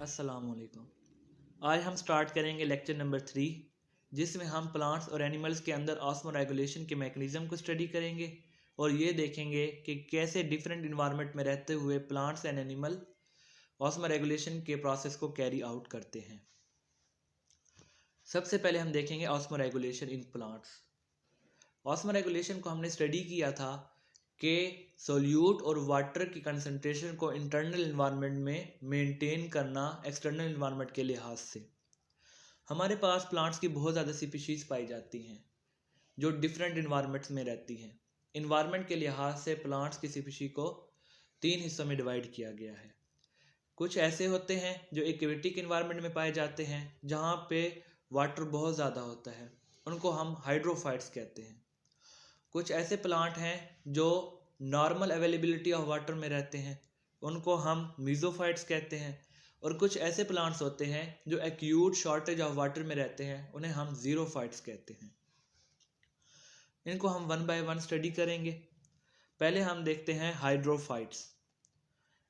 अस्सलामुअलैकुम। आज हम स्टार्ट करेंगे लेक्चर नंबर 3, जिसमें हम प्लांट्स और एनिमल्स के अंदर ऑस्मो रेगुलेशन के मैकेनिज़्म को स्टडी करेंगे और ये देखेंगे कि कैसे डिफरेंट इन्वायरमेंट में रहते हुए plants and animal osmo regulation के प्रोसेस को कैरी आउट करते हैं। सबसे पहले हम देखेंगे osmo regulation in plants. Osmo regulation को हमने स्टडी किया था कि सोल्यूट और वाटर की कंसंट्रेशन को इंटरनल इन्वायरमेंट में मेंटेन करना एक्सटर्नल इन्वायरमेंट के लिहाज से। हमारे पास प्लांट्स की बहुत ज़्यादा स्पीशीज़ पाई जाती हैं जो डिफरेंट इन्वायरमेंट्स में रहती हैं। इन्वायरमेंट के लिहाज से प्लांट्स की स्पीशी को 3 हिस्सों में डिवाइड किया गया है। कुछ ऐसे होते हैं जो एक्वेटिक इन्वायरमेंट में पाए जाते हैं जहाँ पे वाटर बहुत ज़्यादा होता है, उनको हम हाइड्रोफाइट्स कहते हैं। कुछ ऐसे प्लांट हैं जो नॉर्मल अवेलेबिलिटी ऑफ वाटर में रहते हैं, उनको हम मीज़ोफाइट्स कहते हैं। और कुछ ऐसे प्लांट्स होते हैं जो एक्यूट शॉर्टेज ऑफ वाटर में रहते हैं, उन्हें हम ज़ीरोफाइट्स कहते हैं। इनको हम वन बाय वन स्टडी करेंगे। पहले हम देखते हैं हाइड्रोफाइट्स।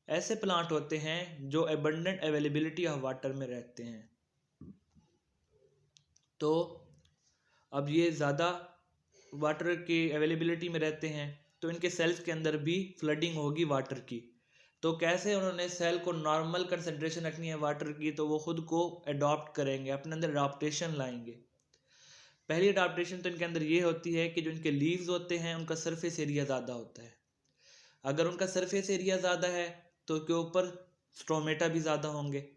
ऐसे प्लांट होते हैं जो एबंडेंट अवेलेबिलिटी ऑफ वाटर में रहते हैं। तो अब ये ज़्यादा वाटर की अवेलेबिलिटी में रहते हैं तो इनके सेल्स के अंदर भी फ्लडिंग होगी वाटर की। तो कैसे उन्होंने सेल को नॉर्मल कंसंट्रेशन रखनी है वाटर की, तो वो खुद को अडॉप्ट करेंगे, अपने अंदर अडॉप्टेशन लाएंगे। पहली अडॉप्टेशन तो इनके अंदर ये होती है कि जो इनके लीव्स होते हैं उनका सरफेस एरिया ज़्यादा होता है। अगर उनका सरफेस एरिया ज़्यादा है तो के ऊपर स्ट्रोमेटा भी ज़्यादा होंगे।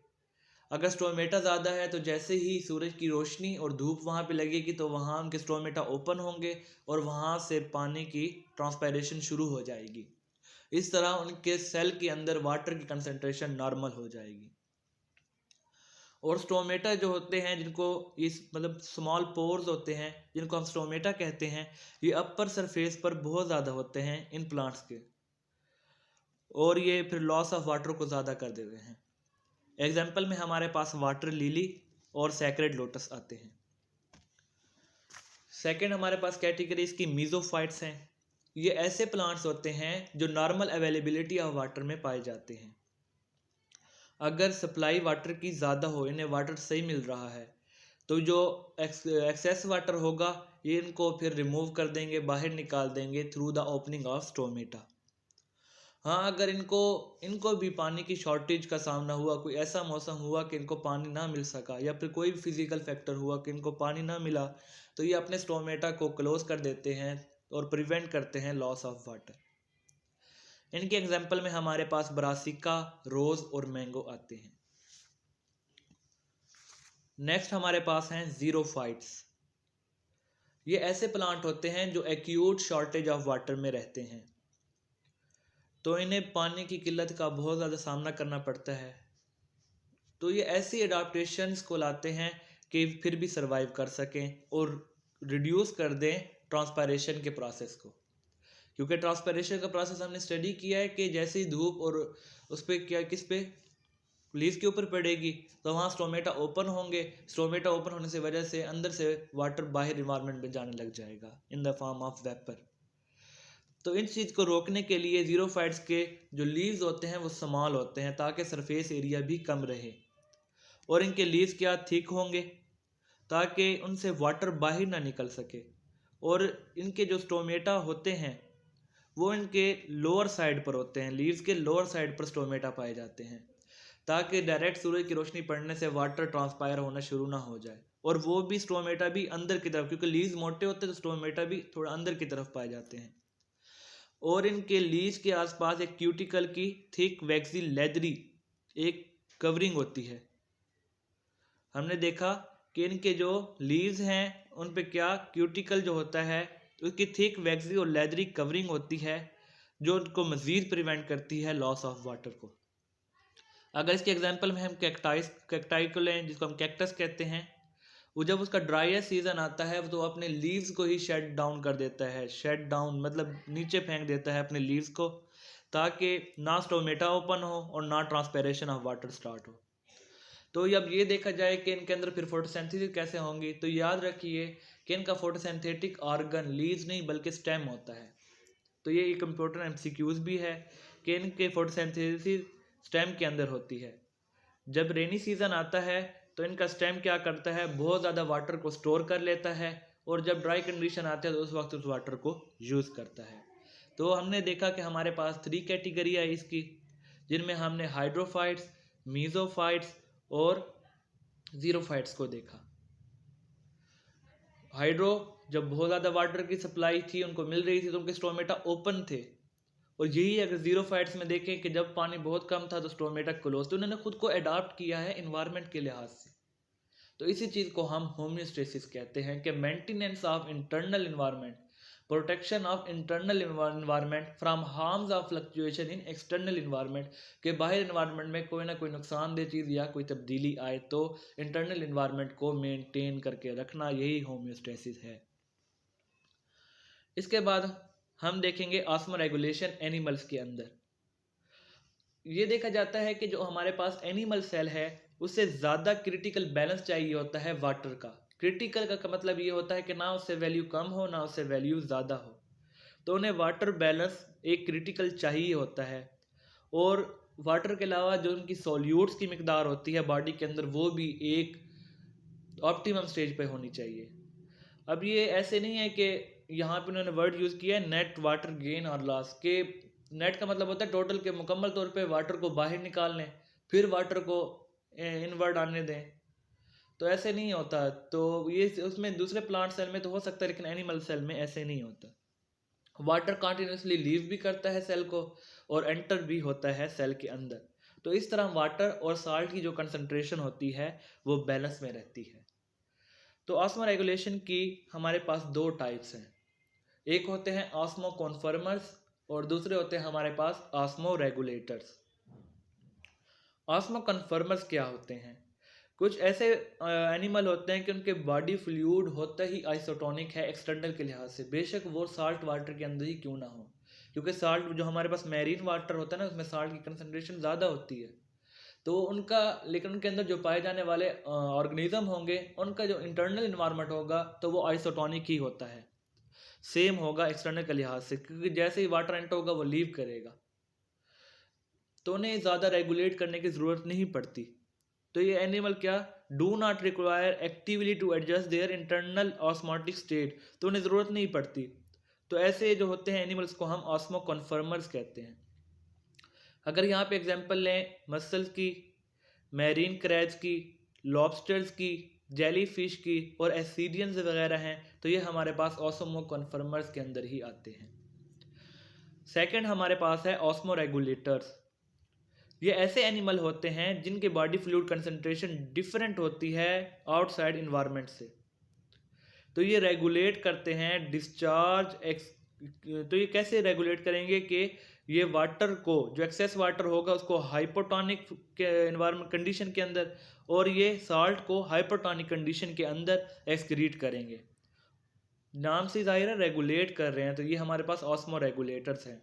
अगर स्ट्रोमेटा ज़्यादा है तो जैसे ही सूरज की रोशनी और धूप वहाँ पे लगेगी तो वहाँ उनके स्ट्रोमेटा ओपन होंगे और वहाँ से पानी की ट्रांसपायरेशन शुरू हो जाएगी। इस तरह उनके सेल के अंदर वाटर की कंसंट्रेशन नॉर्मल हो जाएगी। और स्ट्रोमेटा जो होते हैं, जिनको इस स्मॉल पोर्स होते हैं जिनको हम स्ट्रोमेटा कहते हैं, ये अपर सरफेस पर बहुत ज़्यादा होते हैं इन प्लांट्स के, और ये फिर लॉस ऑफ वाटर को ज़्यादा कर देते हैं। एग्जाम्पल में हमारे पास वाटर लिली और सैक्रेड लोटस आते हैं। सेकेंड हमारे पास कैटेगरी इसकी मीज़ोफाइट्स हैं। ये ऐसे प्लांट्स होते हैं जो नॉर्मल अवेलेबिलिटी ऑफ वाटर में पाए जाते हैं। अगर सप्लाई वाटर की ज़्यादा हो, इन्हें वाटर सही मिल रहा है, तो जो एक्सेस वाटर होगा ये इनको फिर रिमूव कर देंगे, बाहर निकाल देंगे through the opening of stomata. हाँ, अगर इनको भी पानी की शॉर्टेज का सामना हुआ, कोई ऐसा मौसम हुआ कि इनको पानी ना मिल सका, या फिर कोई भी फिजिकल फैक्टर हुआ कि इनको पानी ना मिला, तो ये अपने स्टोमेटा को क्लोज कर देते हैं और प्रिवेंट करते हैं लॉस ऑफ वाटर। इनके एग्जाम्पल में हमारे पास ब्रासिका, रोज और मैंगो आते हैं। नेक्स्ट हमारे पास हैं ज़ीरोफाइट्स। ये ऐसे प्लांट होते हैं जो एक्यूट शॉर्टेज ऑफ वाटर में रहते हैं, तो इन्हें पानी की किल्लत का बहुत ज़्यादा सामना करना पड़ता है। तो ये ऐसी अडाप्टेशंस को लाते हैं कि फिर भी सर्वाइव कर सकें और रिड्यूस कर दें ट्रांसपायरेशन के प्रोसेस को। क्योंकि ट्रांसपायरेशन का प्रोसेस हमने स्टडी किया है कि जैसे ही धूप और उस पर किस पे लीव्स के ऊपर पड़ेगी तो वहाँ स्टोमेटा ओपन होंगे। स्टोमेटा ओपन होने से वजह से अंदर से वाटर बाहर इन्वायरमेंट में जाने लग जाएगा in the form of vapour. तो इन चीज़ को रोकने के लिए ज़ीरोफाइट्स के जो लीव्स होते हैं वो स्मॉल होते हैं ताकि सरफेस एरिया भी कम रहे, और इनके लीव्स क्या थिक होंगे ताकि उनसे वाटर बाहर ना निकल सके। और इनके जो स्टोमेटा होते हैं वो इनके लोअर साइड पर होते हैं, लीव्स के लोअर साइड पर स्टोमेटा पाए जाते हैं, ताकि डायरेक्ट सूरज की रोशनी पड़ने से वाटर ट्रांसपायर होना शुरू ना हो जाए। और वो भी स्टोमेटा भी अंदर की तरफ, क्योंकि लीव्स मोटे होते हैं तो स्टोमेटा भी थोड़ा अंदर की तरफ पाए जाते हैं। और इनके लीव्स के आसपास एक क्यूटिकल की थिक वैक्सी लेदरी एक कवरिंग होती है। हमने देखा कि इनके जो लीव्स हैं उन पे क्या क्यूटिकल जो होता है उसकी थिक वैक्सी और लेदरी कवरिंग होती है जो उनको मज़ीद प्रिवेंट करती है लॉस ऑफ वाटर को। अगर इसके एग्जांपल में हम कैक्टाई को लें, जिसको हम कैक्टस कहते हैं, वो जब उसका ड्राइएस्ट सीज़न आता है तो अपने लीव्स को ही शेड डाउन कर देता है। शेड डाउन मतलब नीचे फेंक देता है अपने लीव्स को, ताकि ना स्टोमेटा ओपन हो और ना ट्रांसपेरेशन ऑफ वाटर स्टार्ट हो। तो अब ये देखा जाए कि इनके अंदर फिर फोटोसिंथेसिस कैसे होंगी, तो याद रखिए कि इनका फोटोसिंथेटिक ऑर्गन लीव्स नहीं बल्कि स्टेम होता है। तो ये एक इम्पोर्टेंट एमसीक्यूज भी है कि इनके फोटोसिंथेसिस स्टेम के अंदर होती है। जब रेनी सीज़न आता है तो इनका स्टेम क्या करता है, बहुत ज़्यादा वाटर को स्टोर कर लेता है, और जब ड्राई कंडीशन आती है तो उस वक्त उस वाटर को यूज़ करता है। तो हमने देखा कि हमारे पास 3 कैटेगरी है इसकी, जिनमें हमने हाइड्रोफाइट्स, मीज़ोफाइट्स और ज़ीरोफाइट्स को देखा। हाइड्रो, जब बहुत ज़्यादा वाटर की सप्लाई थी, उनको मिल रही थी, तो उनके स्टोमेटा ओपन थे। और यही अगर ज़ीरोफाइट्स में देखें कि जब पानी बहुत कम था तो स्टोमेटा क्लोज, तो उन्होंने खुद को अडाप्ट किया है इन्वायरमेंट के लिहाज से। तो इसी चीज़ को हम होम्योस्टेसिस कहते हैं कि maintenance of internal environment, protection of internal environment from harms of fluctuation in external environment, के बाहर इन्वायरमेंट में कोई ना कोई नुकसानदेह चीज़ या कोई तब्दीली आए तो इंटरनल इन्वायरमेंट को मेंटेन करके रखना, यही होम्योस्टेसिस है। इसके बाद हम देखेंगे ऑस्मो रेगुलेशन एनिमल्स के अंदर। ये देखा जाता है कि जो हमारे पास एनिमल सेल है उससे ज़्यादा क्रिटिकल बैलेंस चाहिए होता है वाटर का। क्रिटिकल का मतलब ये होता है कि ना उससे वैल्यू कम हो ना उससे वैल्यू ज़्यादा हो, तो उन्हें वाटर बैलेंस एक क्रिटिकल चाहिए होता है। और वाटर के अलावा जो उनकी सॉल्यूट्स की मिकदार होती है बॉडी के अंदर, वो भी एक ऑप्टिमम स्टेज पे होनी चाहिए। अब ये ऐसे नहीं है कि यहाँ पे उन्होंने वर्ड यूज़ किया है नेट वाटर गेन और लॉस, के नेट का मतलब होता है टोटल के मुकम्मल तौर पे वाटर को बाहर निकालने, फिर वाटर को इनवर्ड आने दें, तो ऐसे नहीं होता। तो ये उसमें दूसरे प्लांट सेल में तो हो सकता है, लेकिन एनिमल सेल में ऐसे नहीं होता। वाटर कंटिन्यूसली लीव भी करता है सेल को और एंटर भी होता है सेल के अंदर। तो इस तरह वाटर और साल्ट की जो कंसंट्रेशन होती है वो बैलेंस में रहती है। तो ऑस्मो रेगुलेशन की हमारे पास 2 टाइप्स हैं, एक होते हैं ऑस्मो कॉन्फर्मर्स और दूसरे होते हैं हमारे पास ऑस्मो रेगुलेटर्स। ऑस्मो कन्फर्मर्स क्या होते हैं? कुछ ऐसे एनिमल होते हैं कि उनके बॉडी फ्लूइड होता ही आइसोटोनिक है एक्सटर्नल के लिहाज से, बेशक वो साल्ट वाटर के अंदर ही क्यों ना हो, क्योंकि साल्ट जो हमारे पास मैरीन वाटर होता है ना, उसमें साल्ट की कंसनट्रेशन ज़्यादा होती है। तो उनका, लेकिन उनके अंदर जो पाए जाने वाले ऑर्गेनिज्म होंगे, उनका जो इंटरनल इन्वायरमेंट होगा तो वो आइसोटोनिक ही होता है, सेम होगा एक्सटर्नल के लिहाज से, क्योंकि जैसे ही वाटर एंटर होगा वो लीव करेगा, तो उन्हें ज़्यादा रेगुलेट करने की ज़रूरत नहीं पड़ती। तो ये एनिमल क्या, do not require actively to adjust their internal osmotic state, तो उन्हें ज़रूरत नहीं पड़ती। तो ऐसे जो होते हैं एनिमल्स को हम ऑस्मो कन्फर्मर्स कहते हैं। अगर यहाँ पे एग्जांपल लें मसल्स की, मैरीन क्रैब्स की, लॉबस्टर्स की, जेली फिश की और एसिडियंस वगैरह हैं, तो ये हमारे पास ऑस्मो कन्फर्मर्स के अंदर ही आते हैं। सेकंड हमारे पास है ऑस्मो रेगुलेटर्स। ये ऐसे एनिमल होते हैं जिनके बॉडी फ्लूइड कंसंट्रेशन डिफरेंट होती है आउटसाइड इन्वायरमेंट से। तो ये रेगुलेट करते हैं डिस्चार्ज तो ये कैसे रेगुलेट करेंगे कि ये वाटर को, जो एक्सेस वाटर होगा उसको हाइपोटोनिक के इन्वायरमेंट कंडीशन के अंदर, और ये साल्ट को हाइपोटोनिक कंडीशन के अंदर एक्सक्रीट करेंगे। नाम से जाहिर है रेगुलेट कर रहे हैं, तो ये हमारे पास ऑस्मो रेगुलेटर्स हैं।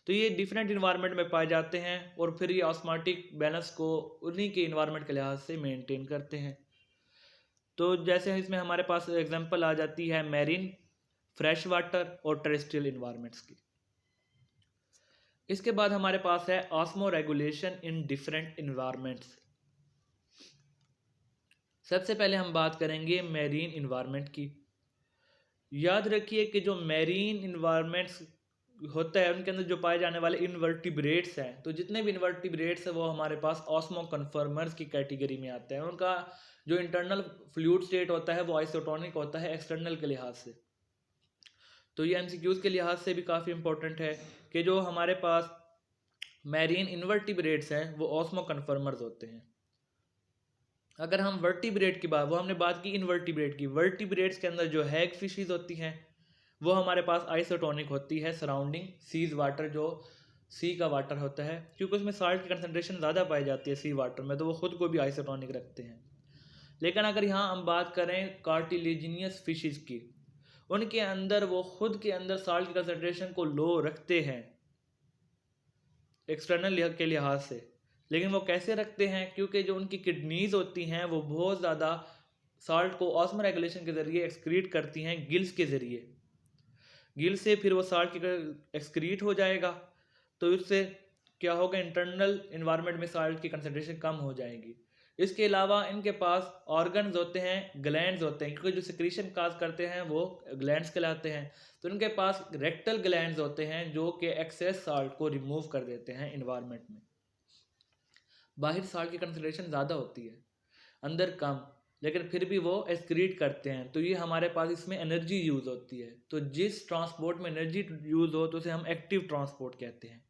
तो ये डिफरेंट इन्वायरमेंट में पाए जाते हैं और फिर ये ऑस्मोटिक बैलेंस को उन्हीं के इन्वायरमेंट के लिहाज से मेंटेन करते हैं। तो जैसे इसमें हमारे पास एग्जांपल आ जाती है मैरीन, फ्रेश वाटर और टेरेस्ट्रियल इन्वायरमेंट्स की। इसके बाद हमारे पास है osmo regulation in different environments. सबसे पहले हम बात करेंगे मैरीन इन्वायरमेंट की। याद रखिए कि जो मैरीन इन्वायरमेंट्स होता है उनके अंदर जो पाए जाने वाले इनवर्टिब्रेट्स हैं, तो जितने भी इनवर्टिब्रेट्स हैं वो हमारे पास ऑस्मो कन्फर्मर्स की कैटेगरी में आते हैं। उनका जो इंटरनल फ्लूइड स्टेट होता है वो आइसोटोनिक होता है एक्सटर्नल के लिहाज से। तो ये एमसीक्यूज के लिहाज से भी काफ़ी इंपॉर्टेंट है कि जो हमारे पास मैरीन इनवर्टिब्रेट्स हैं वो ऑस्मो कन्फर्मर्स होते हैं। अगर हम वर्टिब्रेट की बात, वो हमने बात की इनवर्टिब्रेट की, वर्टिब्रेट्स के अंदर जो हैग फिशेज होती हैं वो हमारे पास आइसोटोनिक होती है सराउंडिंग सीज वाटर, जो सी का वाटर होता है, क्योंकि उसमें साल्ट की कंसंट्रेशन ज़्यादा पाई जाती है सी वाटर में, तो वो खुद को भी आइसोटोनिक रखते हैं। लेकिन अगर यहाँ हम बात करें कार्टिलेजिनियस फिशेज की, उनके अंदर वो खुद के अंदर साल्ट की कंसंट्रेशन को लो रखते हैं एक्सटर्नल के लिहाज से। लेकिन वो कैसे रखते हैं, क्योंकि जो उनकी किडनीज होती हैं वो बहुत ज़्यादा साल्ट को ऑस्मो रेगुलेशन के ज़रिए एक्सक्रीट करती हैं गिल्स के ज़रिए। गिल से फिर वो साल्ट की एक्सक्रीट हो जाएगा, तो इससे क्या होगा, इंटरनल इन्वायरमेंट में साल्ट की कंसनट्रेशन कम हो जाएगी। इसके अलावा इनके पास ऑर्गन्स होते हैं, ग्लैंड्स होते हैं, क्योंकि जो सिक्रीशन काज करते हैं वो ग्लैंड्स कहलाते हैं। तो इनके पास रेक्टल ग्लैंड्स होते हैं जो कि एक्सेस साल्ट को रिमूव कर देते हैं इन्वायरमेंट में। बाहर साल्ट की कंसनट्रेशन ज़्यादा होती है, अंदर कम, लेकिन फिर भी वो एक्सक्रीट करते हैं। तो ये हमारे पास इसमें एनर्जी यूज़ होती है। तो जिस ट्रांसपोर्ट में एनर्जी यूज़ हो तो उसे हम एक्टिव ट्रांसपोर्ट कहते हैं।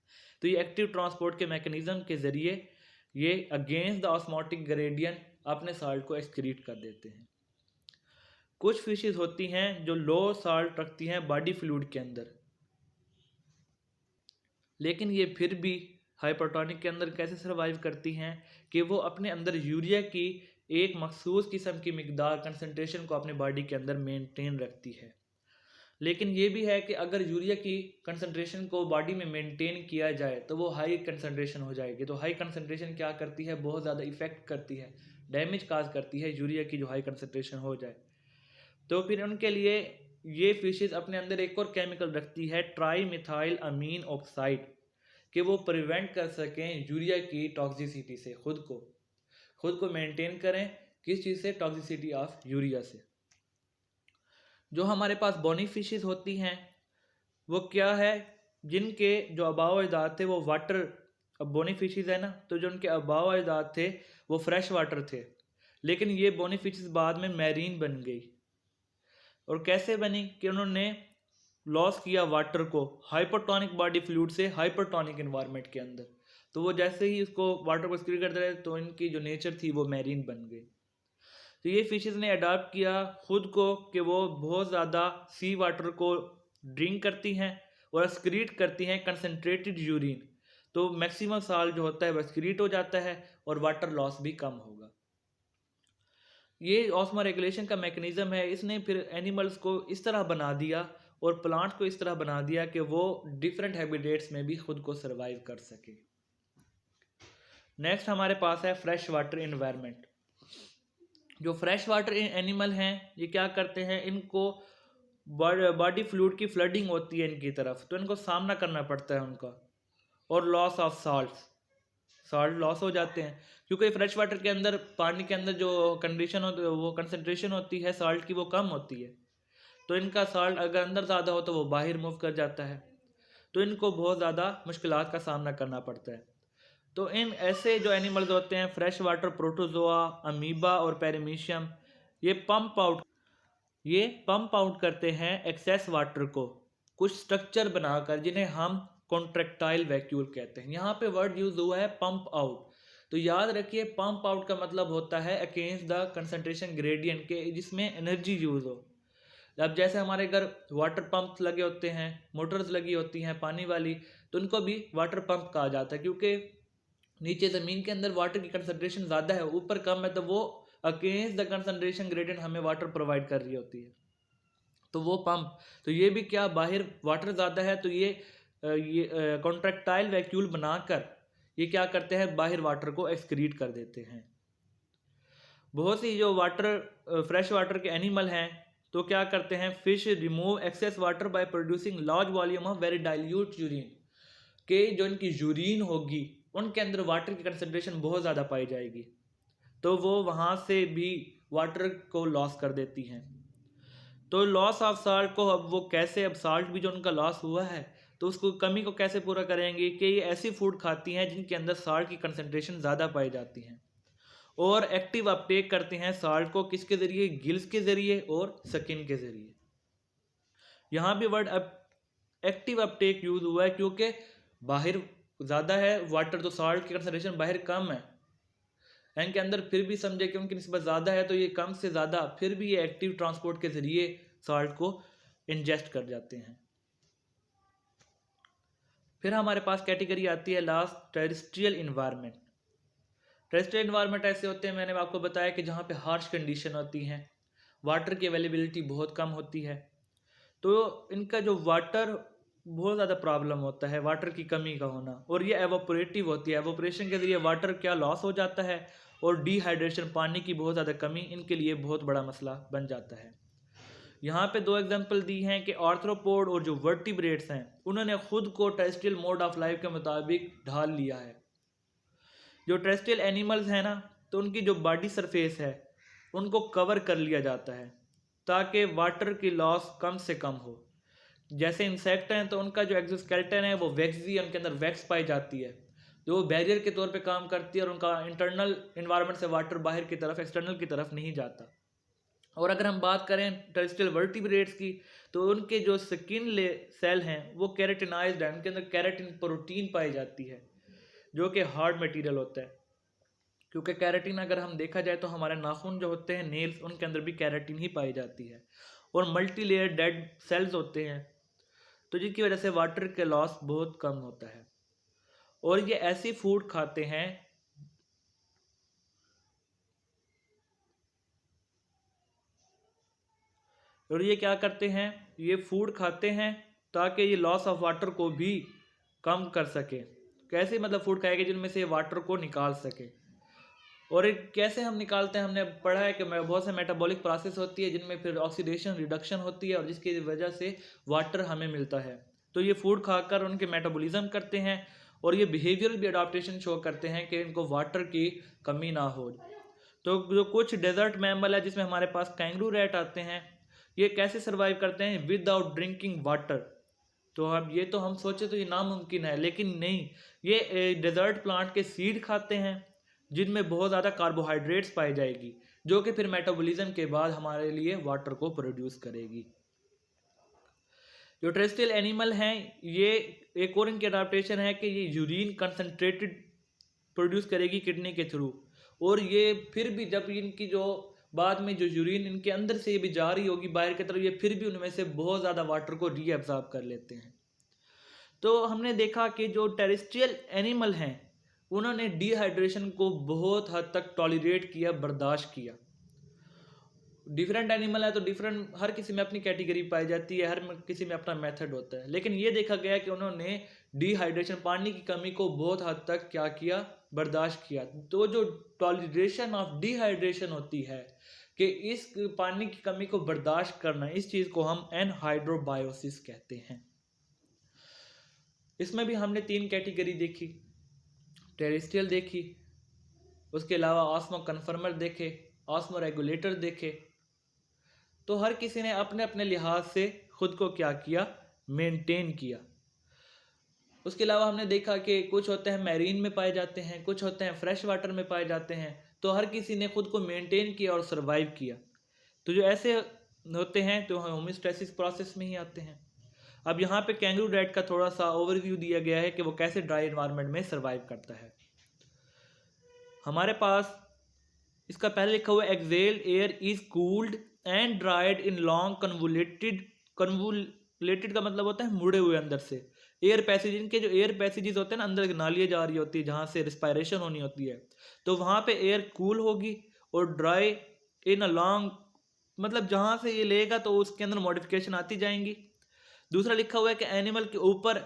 तो ये एक्टिव ट्रांसपोर्ट के मैकेनिज्म के ज़रिए ये अगेंस्ट द ऑस्मोटिक ग्रेडियंट अपने साल्ट को एक्सक्रीट कर देते हैं। कुछ फिशेस होती हैं जो लो साल्ट रखती हैं बॉडी फ्लूइड के अंदर, लेकिन ये फिर भी हाइपरटोनिक के अंदर कैसे सर्वाइव करती हैं कि वो अपने अंदर यूरिया की एक मखसूस किस्म की मिकदार कंसनट्रेशन को अपने बॉडी के अंदर मेंटेन रखती है। लेकिन ये भी है कि अगर यूरिया की कंसनट्रेशन को बॉडी में मेंटेन किया जाए तो वो हाई कंसनट्रेशन हो जाएगी। तो हाई कंसनट्रेशन क्या करती है, बहुत ज़्यादा इफेक्ट करती है, डैमेज काज करती है यूरिया की जो हाई कंसनट्रेशन हो जाए। तो फिर उनके लिए ये फिशेस अपने अंदर एक और केमिकल रखती है, ट्राई मिथाइल अमीन ऑक्साइड, कि वो प्रिवेंट कर सकें यूरिया की टॉक्सिसिटी से, खुद को मेंटेन करें किस चीज़ से, टॉक्सिसिटी ऑफ यूरिया से। जो हमारे पास बोनी फिशेस होती हैं वो क्या है, जिनके जो आबाओ अजदाद थे वो वाटर, अब बोनी फिशेस है ना, तो जो उनके आबाओ अजदाद थे वो फ्रेश वाटर थे, लेकिन ये बोनी फिशेस बाद में मैरीन बन गई। और कैसे बनी कि उन्होंने लॉस किया वाटर को हाइपरटोनिक बॉडी फ्लूइड से हाइपरटोनिक एनवायरनमेंट के अंदर। तो वो जैसे ही उसको वाटर को एक्सक्रीट करते रहे तो इनकी जो नेचर थी वो मैरीन बन गई। तो ये फिशेस ने अडॉप्ट किया खुद को कि वो बहुत ज़्यादा सी वाटर को ड्रिंक करती हैं और एक्सक्रीट करती हैं कंसनट्रेटेड यूरिन। तो मैक्सिमम साल्ट जो होता है वो एक्सक्रीट हो जाता है और वाटर लॉस भी कम होगा। ये ऑस्मो रेगुलेशन का मैकेनिज्म है। इसने फिर एनिमल्स को इस तरह बना दिया और प्लांट्स को इस तरह बना दिया कि वो डिफरेंट हैबिटेट्स में भी खुद को सर्वाइव कर सके। नेक्स्ट हमारे पास है फ्रेश वाटर इन्वायरमेंट। जो फ्रेश वाटर एनिमल हैं ये क्या करते हैं, इनको बॉडी फ्लूइड की फ्लडिंग होती है इनकी तरफ, तो इनको सामना करना पड़ता है उनका, और लॉस ऑफ साल्ट लॉस हो जाते हैं, क्योंकि फ्रेश वाटर के अंदर, पानी के अंदर जो कंडीशन होती है, वो कंसनट्रेशन होती है साल्ट की वो कम होती है। तो इनका साल्ट अगर अंदर ज़्यादा हो तो वो बाहर मूव कर जाता है, तो इनको बहुत ज़्यादा मुश्किलात का सामना करना पड़ता है। तो इन ऐसे जो एनिमल्स होते हैं फ्रेश वाटर प्रोटोजोआ, अमीबा और पेरिमीशियम, ये पंप आउट करते हैं एक्सेस वाटर को कुछ स्ट्रक्चर बनाकर, जिन्हें हम कॉन्ट्रैक्टाइल वैक्यूल कहते हैं। यहाँ पे वर्ड यूज हुआ है पंप आउट। तो याद रखिए पंप आउट का मतलब होता है अगेंस्ट द कंसंट्रेशन ग्रेडियंट के, जिसमें एनर्जी यूज हो। अब जैसे हमारे घर वाटर पंप लगे होते हैं, मोटर्स लगी होती हैं पानी वाली, तो उनको भी वाटर पंप कहा जाता है, क्योंकि नीचे ज़मीन के अंदर वाटर की कंसंट्रेशन ज़्यादा है, ऊपर कम है, तो वो अगेंस्ट द कंसंट्रेशन ग्रेडियंट हमें वाटर प्रोवाइड कर रही होती है, तो वो पंप। तो ये भी क्या, बाहर वाटर ज़्यादा है तो ये कॉन्ट्रैक्टाइल वैक्यूल बनाकर ये क्या करते हैं, बाहर वाटर को एक्सक्रीट कर देते हैं। बहुत सी जो फ्रेश वाटर के एनिमल हैं तो क्या करते हैं, fish remove excess water by producing large volume of very dilute urine, के जो इनकी यूरिन होगी उनके अंदर वाटर की कंसंट्रेशन बहुत ज़्यादा पाई जाएगी, तो वो वहाँ से भी वाटर को लॉस कर देती हैं। तो लॉस ऑफ साल्ट को अब वो कैसे, अब साल्ट भी जो उनका लॉस हुआ है तो उसको कमी को कैसे पूरा करेंगे, कि ये ऐसी फूड खाती हैं जिनके अंदर साल्ट की कंसंट्रेशन ज़्यादा पाई जाती हैं, और एक्टिव अपटेक करते हैं साल्ट को किसके ज़रिए, गिल्स के ज़रिए और स्किन के ज़रिए। यहाँ भी वर्ड एक्टिव अपटेक यूज हुआ है, क्योंकि बाहर ज़्यादा है वाटर, तो साल्ट की कंसंट्रेशन बाहर कम है, इनके अंदर फिर भी समझे कि उनकी निस्बत ज़्यादा है, तो ये कम से ज़्यादा फिर भी ये एक्टिव ट्रांसपोर्ट के ज़रिए साल्ट को इंजेस्ट कर जाते हैं। फिर हमारे पास कैटेगरी आती है last, terrestrial environment. Terrestrial environment ऐसे होते हैं, मैंने आपको बताया कि जहाँ पे हार्श कंडीशन होती हैं, वाटर की अवेलेबिलिटी बहुत कम होती है, तो इनका जो वाटर बहुत ज़्यादा प्रॉब्लम होता है, वाटर की कमी का होना, और ये एवोपरेटिव होती है। एवोपरेशन के ज़रिए वाटर क्या लॉस हो जाता है, और डिहाइड्रेशन, पानी की बहुत ज़्यादा कमी इनके लिए बहुत बड़ा मसला बन जाता है। यहाँ पे दो एग्जांपल दी हैं कि आर्थ्रोपोड और जो वर्टिब्रेट्स हैं उन्होंने खुद को टेरेस्ट्रियल मोड ऑफ लाइफ के मुताबिक ढाल लिया है। जो टेरेस्ट्रियल एनिमल्स हैं ना, तो उनकी जो बॉडी सरफेस है उनको कवर कर लिया जाता है ताकि वाटर की लॉस कम से कम हो। जैसे इंसेक्ट हैं तो उनका जो एक्सोस्केलेटन है वो वैक्सी, उनके अंदर वैक्स पाई जाती है जो बैरियर के तौर पे काम करती है और उनका इंटरनल इन्वायरमेंट से वाटर बाहर की तरफ, एक्सटर्नल की तरफ नहीं जाता। और अगर हम बात करें टेरेस्ट्रियल वर्टिब्रेट्स की, तो उनके जो स्किन सेल हैं वो कैरेटिनाइज्ड है, उनके अंदर कैरेटिन प्रोटीन पाई जाती है जो कि हार्ड मटेरियल होता है। क्योंकि कैरेटिन अगर हम देखा जाए तो हमारे नाखून जो होते हैं, नेल्स, उनके अंदर भी कैरेटिन ही पाई जाती है। और मल्टी लेयर डेड सेल्स होते हैं तो जिसकी वजह से वाटर के लॉस बहुत कम होता है। और ये ऐसी फूड खाते हैं और ये क्या करते हैं, ये फूड खाते हैं ताकि ये लॉस ऑफ वाटर को भी कम कर सके। कैसे मतलब फूड खाएंगे जिनमें से वाटर को निकाल सके। और कैसे हम निकालते हैं, हमने पढ़ा है कि बहुत से मेटाबॉलिक प्रोसेस होती है जिनमें फिर ऑक्सीडेशन रिडक्शन होती है और जिसकी वजह से वाटर हमें मिलता है। तो ये फूड खाकर उनके मेटाबॉलिज्म करते हैं और ये बिहेवियरल भी अडॉप्टेशन शो करते हैं कि इनको वाटर की कमी ना हो। तो जो कुछ डेजर्ट मैमल है जिसमें हमारे पास कैंगरू रैट आते हैं, ये कैसे सर्वाइव करते हैं विदाउट ड्रिंकिंग वाटर। तो अब ये तो हम सोचे तो ये नामुमकिन है, लेकिन नहीं, ये डेजर्ट प्लांट के सीड खाते हैं जिनमें बहुत ज़्यादा कार्बोहाइड्रेट्स पाई जाएगी जो कि फिर मेटाबॉलिज्म के बाद हमारे लिए वाटर को प्रोड्यूस करेगी। जो टेरेस्ट्रियल एनिमल हैं, ये एक और इनकी अडाप्टेशन है कि ये यूरिन कंसनट्रेटेड प्रोड्यूस करेगी किडनी के थ्रू। और ये फिर भी जब इनकी जो बाद में जो यूरिन इनके अंदर से ये भी जा रही होगी बाहर की तरफ, ये फिर भी उनमें से बहुत ज़्यादा वाटर को रीअब्सॉर्ब कर लेते हैं। तो हमने देखा कि जो टेरेस्ट्रियल एनिमल हैं उन्होंने डिहाइड्रेशन को बहुत हद तक टॉलरेट किया, बर्दाश्त किया। डिफरेंट एनिमल है तो डिफरेंट, हर किसी में अपनी कैटेगरी पाई जाती है, हर किसी में अपना मेथड होता है। लेकिन ये देखा गया कि उन्होंने डिहाइड्रेशन, पानी की कमी को बहुत हद तक क्या किया, बर्दाश्त किया। तो जो टॉलरेशन ऑफ डिहाइड्रेशन होती है कि इस पानी की कमी को बर्दाश्त करना, इस चीज़ को हम एनहाइड्रोबायोसिस कहते हैं। इसमें भी हमने 3 कैटेगरी देखी, टेरेस्ट्रियल देखी, उसके अलावा ऑस्मो कन्फर्मर देखे, ऑस्मो रेगुलेटर देखे। तो हर किसी ने अपने अपने लिहाज से खुद को क्या किया, मेंटेन किया। उसके अलावा हमने देखा कि कुछ होते हैं मैरीन में पाए जाते हैं, कुछ होते हैं फ्रेश वाटर में पाए जाते हैं। तो हर किसी ने खुद को मेंटेन किया और सरवाइव किया। तो जो ऐसे होते हैं तो होमियोस्टेसिस प्रोसेस में ही आते हैं। अब यहाँ पे कैंगरू रैट का थोड़ा सा ओवरव्यू दिया गया है कि वो कैसे ड्राई एनवायरनमेंट में सरवाइव करता है। हमारे पास इसका पहले लिखा हुआ excelled air is cooled and dried in long convoluted का मतलब होता है मुड़े हुए अंदर से एयर पैसेज। इनके जो एयर पैसेजेस होते हैं ना, अंदर नालियाँ जा रही होती है जहाँ से रिस्पायरेशन होनी होती है, तो वहाँ पे एयर कूल होगी और ड्राई इन अ लॉन्ग, मतलब जहाँ से ये लेगा तो उसके अंदर मॉडिफिकेशन आती जाएंगी। दूसरा लिखा हुआ है कि एनिमल के ऊपर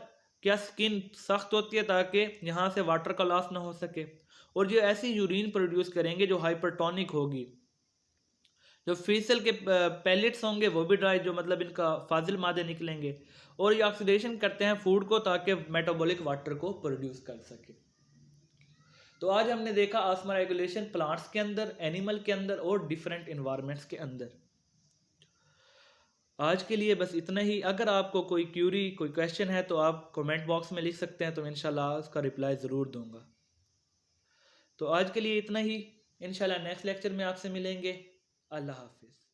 क्या स्किन सख्त होती है ताकि यहाँ से वाटर का लॉस ना हो सके। और जो ऐसी यूरिन प्रोड्यूस करेंगे जो हाइपरटोनिक होगी। जो फीसल के पैलेट्स होंगे वो भी ड्राई, जो मतलब इनका फाजिल मादे निकलेंगे। और ये ऑक्सीडेशन करते हैं फूड को ताकि मेटाबॉलिक वाटर को प्रोड्यूस कर सके। तो आज हमने देखा ऑस्मो रेगुलेशन प्लांट्स के अंदर, एनिमल के अंदर और डिफरेंट इन्वायरमेंट्स के अंदर। आज के लिए बस इतना ही। अगर आपको कोई क्यूरी, कोई क्वेश्चन है तो आप कमेंट बॉक्स में लिख सकते हैं, तो इंशाल्लाह उसका रिप्लाई ज़रूर दूंगा। तो आज के लिए इतना ही, इंशाल्लाह नेक्स्ट लेक्चर में आपसे मिलेंगे। अल्लाह हाफिज़।